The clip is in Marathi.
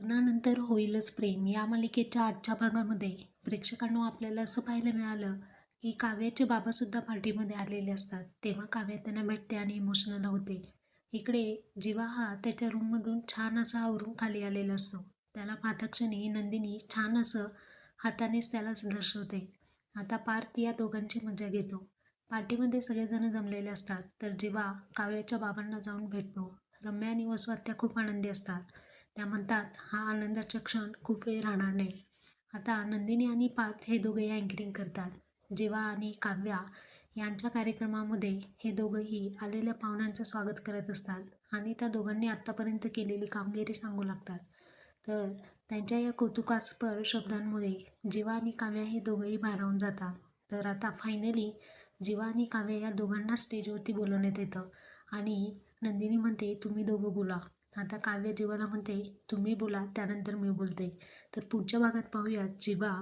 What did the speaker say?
लग्नानंतर होईलच प्रेम या मालिकेच्या आजच्या भागामध्ये प्रेक्षकांना आपल्याला असं पाहायला मिळालं की काव्याचे बाबासुद्धा पार्टीमध्ये आलेले असतात. तेव्हा काव्या त्यांना भेटते आणि इमोशनल होते. इकडे जीवा हा त्याच्या रूममधून छान असा आवरून खाली आलेला असतो. त्याला पाहताक्षणी नंदिनी छान असं हातानेच त्याला दर्शवते. आता पार्थ या दोघांची मजा घेतो. पार्टीमध्ये सगळेजण जमलेले असतात तर जीवा काव्याच्या बाबांना जाऊन भेटतो. रम्या आणि वसवात त्या खूप आनंदी असतात. त्या म्हणतात हा आनंदाचा क्षण खूप वेळ राहणार नाही. आता नंदिनी आणि पार्थ हे दोघेही अँकरिंग करतात. जीवा आणि काव्या यांच्या कार्यक्रमामध्ये हे दोघंही आलेल्या पाहुण्यांचं स्वागत करत असतात आणि त्या दोघांनी आत्तापर्यंत केलेली कामगिरी सांगू लागतात. तर त्यांच्या या कौतुकास्पद शब्दांमुळे जीवा आणि काव्या हे दोघंही भारावून जातात. तर आता फायनली जीवा आणि काव्या या दोघांना स्टेजवरती बोलवण्यात येतं आणि नंदिनी म्हणते तुम्ही दोघं बोला. आता काव्य जीवाला म्हणते तुम्ही बोला त्यानंतर मी बोलते. तर पुढच्या भागात पाहूयात जीवा